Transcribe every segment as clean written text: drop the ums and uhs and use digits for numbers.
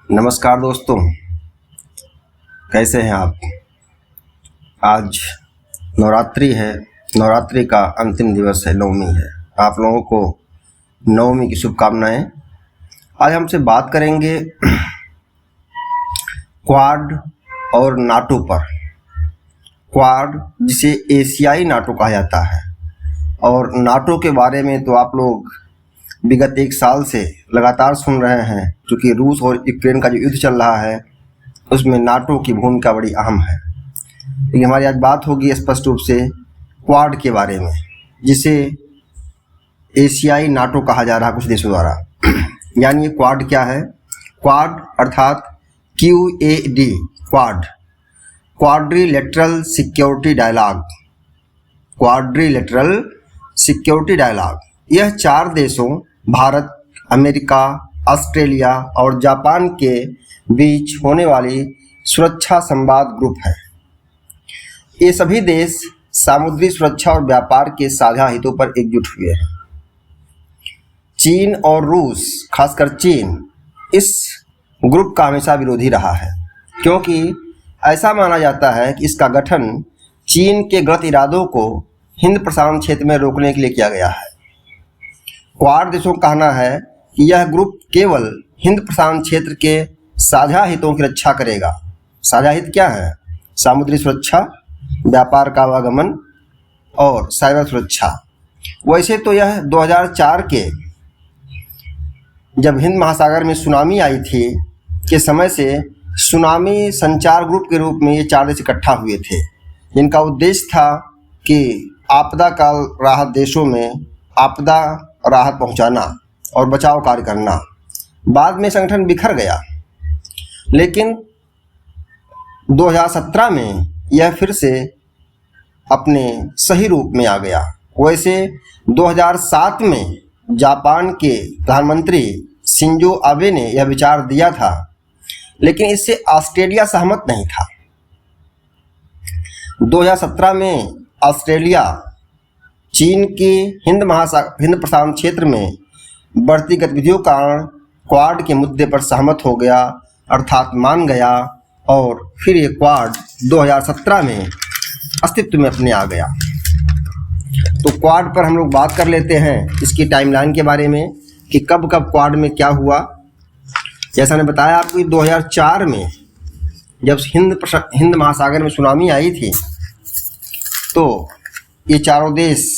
नमस्कार दोस्तों, कैसे हैं आप। आज नवरात्रि है, नवरात्रि का अंतिम दिवस है, नवमी है। आप लोगों को नवमी की शुभकामनाएं। आज हमसे बात करेंगे क्वाड और नाटो पर। क्वाड जिसे एशियाई नाटो कहा जाता है, और नाटो के बारे में तो आप लोग विगत एक साल से लगातार सुन रहे हैं, क्योंकि रूस और यूक्रेन का जो युद्ध चल रहा है उसमें नाटो की भूमिका बड़ी अहम है। लेकिन हमारी आज बात होगी स्पष्ट रूप से क्वाड के बारे में, जिसे एशियाई नाटो कहा जा रहा है कुछ देशों द्वारा। यानी ये क्वाड क्या है? क्वाड अर्थात QAD, quad quadrilateral security dialogue. Quadrilateral security dialogue यह 4 देशों भारत, अमेरिका, ऑस्ट्रेलिया और जापान के बीच होने वाली सुरक्षा संवाद ग्रुप है। ये सभी देश सामुद्रिक सुरक्षा और व्यापार के साझा हितों पर एकजुट हुए हैं। चीन और रूस, खासकर चीन, इस ग्रुप का हमेशा विरोधी रहा है, क्योंकि ऐसा माना जाता है कि इसका गठन चीन के गलत इरादों को हिंद प्रशांत क्षेत्र में रोकने के लिए किया गया है। क्वाड देशों का कहना है कि यह ग्रुप केवल हिंद प्रशांत क्षेत्र के साझा हितों की रक्षा करेगा। साझा हित क्या है? सामुद्रिक सुरक्षा, व्यापार का आवागमन और साइबर सुरक्षा। वैसे तो यह 2004 के जब हिंद महासागर में सुनामी आई थी के समय से सुनामी संचार ग्रुप के रूप में ये 4 देश इकट्ठा हुए थे, जिनका उद्देश्य था कि आपदा काल राहत देशों में आपदा राहत पहुंचाना और बचाव कार्य करना। बाद में संगठन बिखर गया, लेकिन 2017 में यह फिर से अपने सही रूप में आ गया। वैसे 2007 में जापान के प्रधानमंत्री शिंजो आबे ने यह विचार दिया था, लेकिन इससे ऑस्ट्रेलिया सहमत नहीं था। 2017 में ऑस्ट्रेलिया चीन की हिंद प्रशांत क्षेत्र में बढ़ती गतिविधियों के कारण क्वाड के मुद्दे पर सहमत हो गया, अर्थात मान गया, और फिर ये क्वाड 2017 में अस्तित्व में अपने आ गया। तो क्वाड पर हम लोग बात कर लेते हैं, इसकी टाइमलाइन के बारे में कि कब कब क्वाड में क्या हुआ। जैसा मैंने बताया आपको, 2004 में जब हिंद महासागर में सुनामी आई थी, तो ये 4 देश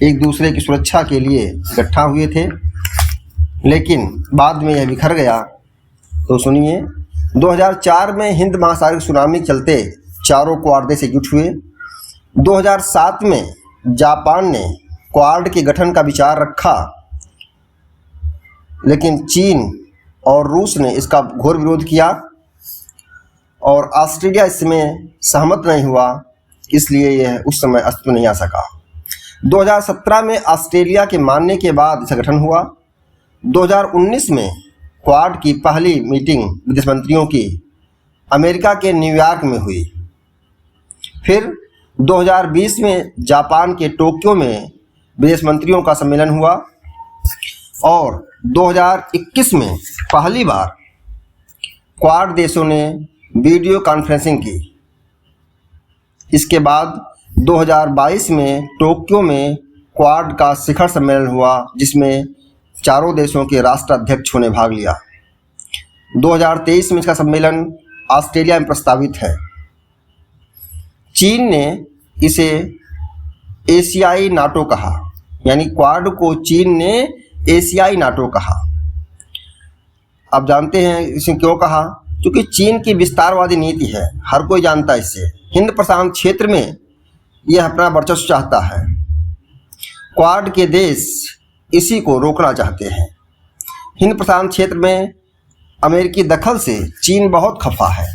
एक दूसरे की सुरक्षा के लिए इकट्ठा हुए थे, लेकिन बाद में यह बिखर गया। तो सुनिए, 2004 में हिंद महासागर की सुनामी के चलते चारों क्वाड देश एकजुट हुए। 2007 में जापान ने क्वाड के गठन का विचार रखा, लेकिन चीन और रूस ने इसका घोर विरोध किया, और ऑस्ट्रेलिया इसमें सहमत नहीं हुआ, इसलिए यह उस समय अस्तित्व नहीं आ सका। 2017 में ऑस्ट्रेलिया के मानने के बाद इसका गठन हुआ। 2019 में क्वाड की पहली मीटिंग विदेश मंत्रियों की अमेरिका के न्यूयॉर्क में हुई। फिर 2020 में जापान के टोक्यो में विदेश मंत्रियों का सम्मेलन हुआ, और 2021 में पहली बार क्वाड देशों ने वीडियो कॉन्फ्रेंसिंग की। इसके बाद 2022 में टोक्यो में क्वाड का शिखर सम्मेलन हुआ, जिसमें चारों देशों के राष्ट्राध्यक्ष ने भाग लिया। 2023 में इसका सम्मेलन ऑस्ट्रेलिया में प्रस्तावित है। चीन ने इसे एशियाई नाटो कहा, यानी क्वाड को चीन ने एशियाई नाटो कहा। आप जानते हैं इसे क्यों कहा? क्योंकि चीन की विस्तारवादी नीति है, हर कोई जानता है इससे। हिंद प्रशांत क्षेत्र में यह अपना वर्चस्व चाहता है। क्वाड के देश इसी को रोकना चाहते हैं। हिंद प्रशांत क्षेत्र में अमेरिकी दखल से चीन बहुत खफा है।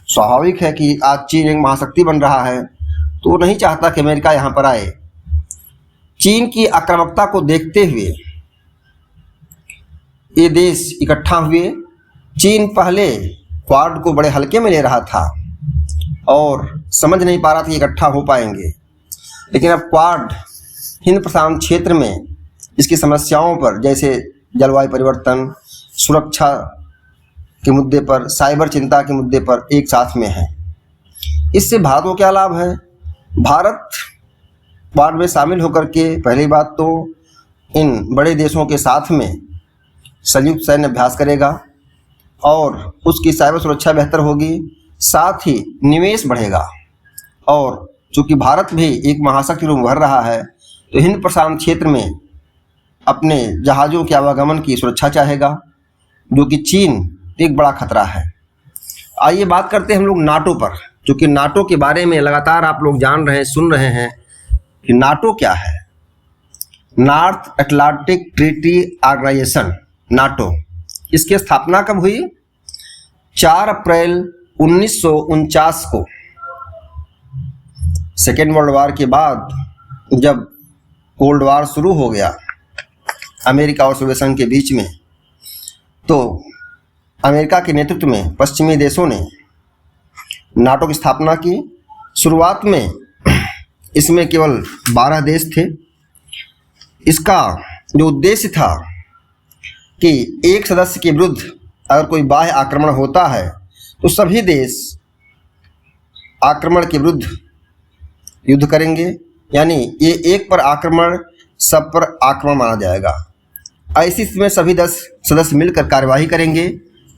स्वाभाविक है कि आज चीन एक महाशक्ति बन रहा है, तो वो नहीं चाहता कि अमेरिका यहाँ पर आए। चीन की आक्रामकता को देखते हुए ये देश इकट्ठा हुए। चीन पहले क्वाड को बड़े हल्के में ले रहा था और समझ नहीं पा रहा था कि इकट्ठा हो पाएंगे, लेकिन अब क्वाड हिंद प्रशांत क्षेत्र में इसकी समस्याओं पर, जैसे जलवायु परिवर्तन, सुरक्षा के मुद्दे पर, साइबर चिंता के मुद्दे पर एक साथ में हैं। इससे भारत को क्या लाभ है? भारत क्वाड में शामिल होकर के पहली बात तो इन बड़े देशों के साथ में संयुक्त सैन्य अभ्यास करेगा और उसकी साइबर सुरक्षा बेहतर होगी, साथ ही निवेश बढ़ेगा। और चूँकि भारत भी एक महाशक्ति के रूप में उभर रहा है तो हिंद प्रशांत क्षेत्र में अपने जहाज़ों के आवागमन की सुरक्षा चाहेगा, जो कि चीन एक बड़ा खतरा है। आइए बात करते हैं हम लोग नाटो पर, क्योंकि नाटो के बारे में लगातार आप लोग जान रहे हैं, सुन रहे हैं कि नाटो क्या है। North Atlantic Treaty Organization, NATO, इसकी स्थापना कब हुई? 4 अप्रैल 1949 को, सेकेंड वर्ल्ड वार के बाद जब कोल्ड वार शुरू हो गया अमेरिका और सोवियत संघ के बीच में, तो अमेरिका के नेतृत्व में पश्चिमी देशों ने नाटो की स्थापना की। शुरुआत में इसमें केवल 12 देश थे। इसका जो उद्देश्य था कि एक सदस्य के विरुद्ध अगर कोई बाह्य आक्रमण होता है तो सभी देश आक्रमण के विरुद्ध युद्ध करेंगे, यानी ये एक पर आक्रमण सब पर आक्रमण माना जाएगा। ऐसी स्थिति में सभी 10 सदस्य मिलकर कार्यवाही करेंगे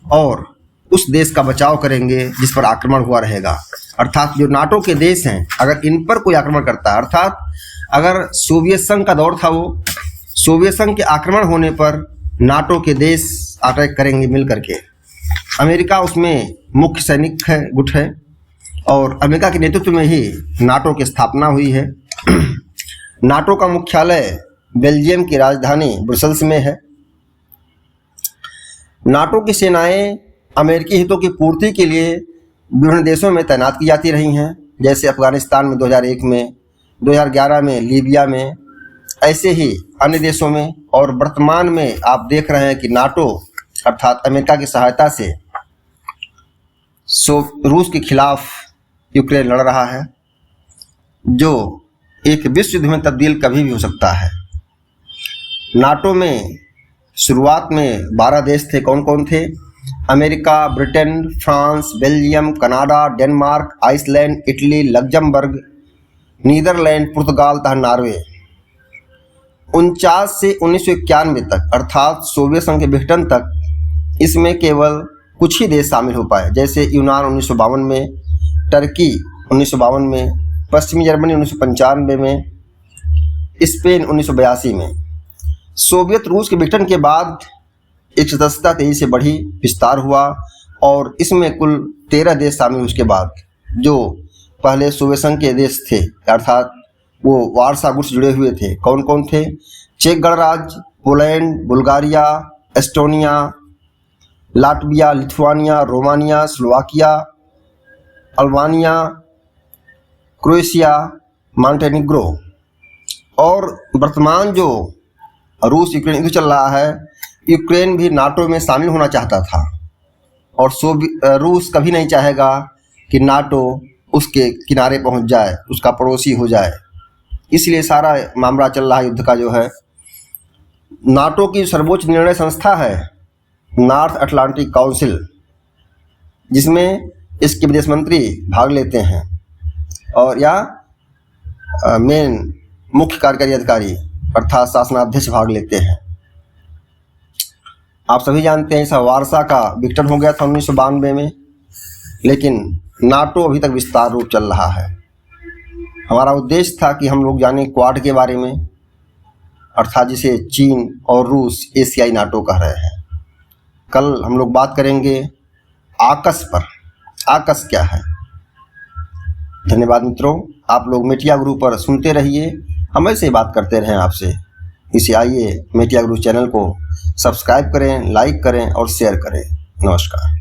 और उस देश का बचाव करेंगे जिस पर आक्रमण हुआ रहेगा। अर्थात जो नाटो के देश हैं, अगर इन पर कोई आक्रमण करता है, अर्थात अगर सोवियत संघ का दौर था, वो सोवियत संघ के आक्रमण होने पर नाटो के देश अटैक करेंगे मिल करके। अमेरिका उसमें मुख्य सैनिक है, गुट है, और अमेरिका के नेतृत्व में ही नाटो की स्थापना हुई है। नाटो का मुख्यालय बेल्जियम की राजधानी ब्रुसेल्स में है। नाटो की सेनाएं अमेरिकी हितों की पूर्ति के लिए विभिन्न देशों में तैनात की जाती रही हैं, जैसे अफगानिस्तान में 2001 में, 2011 में लीबिया में, ऐसे ही अन्य देशों में। और वर्तमान में आप देख रहे हैं कि नाटो अर्थात अमेरिका की सहायता से रूस के खिलाफ यूक्रेन लड़ रहा है, जो एक विश्व युद्ध में तब्दील कभी भी हो सकता है। नाटो में शुरुआत में 12 देश थे। कौन कौन थे? America, Britain, France, Belgium, Canada, Denmark, Iceland, Italy, Luxembourg, Netherland, पुर्तगाल तथा नॉर्वे। 49 से 1991 तक अर्थात सोवियत संघ के विघटन तक इसमें केवल कुछ ही देश शामिल हो पाए, जैसे यूनान 1952 में, टर्की 1952 में, पश्चिमी जर्मनी 1995 में, स्पेन 1982 में। सोवियत रूस के विघटन के बाद एक सदस्यता तेजी से बढ़ी, विस्तार हुआ और इसमें कुल 13 देश शामिल। उसके बाद जो पहले सोवियत संघ के देश थे, अर्थात वो वारसा गुट से जुड़े हुए थे। कौन कौन थे? चेक गणराज्य, Poland, Bulgaria, Estonia, Latvia, Lithuania, Romania, Slovakia, Albania, Croatia, Montenegro. और वर्तमान जो रूस यूक्रेन युद्ध चल रहा है, यूक्रेन भी नाटो में शामिल होना चाहता था और रूस कभी नहीं चाहेगा कि नाटो उसके किनारे पहुंच जाए, उसका पड़ोसी हो जाए। इसलिए सारा मामला चल रहा है युद्ध का जो है। नाटो की सर्वोच्च निर्णय संस्था है नॉर्थ अटलांटिक काउंसिल, जिसमें इसके विदेश मंत्री भाग लेते हैं और या मेन मुख्य कार्यकारी अधिकारी अर्थात शासनाध्यक्ष भाग लेते हैं। आप सभी जानते हैं ऐसा वारसा का विघटन हो गया था 1992 में, लेकिन नाटो अभी तक विस्तार रूप चल रहा है। हमारा उद्देश्य था कि हम लोग जाने क्वाड के बारे में, अर्थात जिसे चीन और रूस एशियाई नाटो कह रहे हैं। कल हम लोग बात करेंगे आकस पर। आकस क्या है? धन्यवाद मित्रों, आप लोग मीडिया गुरु पर सुनते रहिए, हम ऐसे ही बात करते रहें आपसे। इसे आइए मीडिया गुरु चैनल को सब्सक्राइब करें, लाइक करें और शेयर करें। नमस्कार।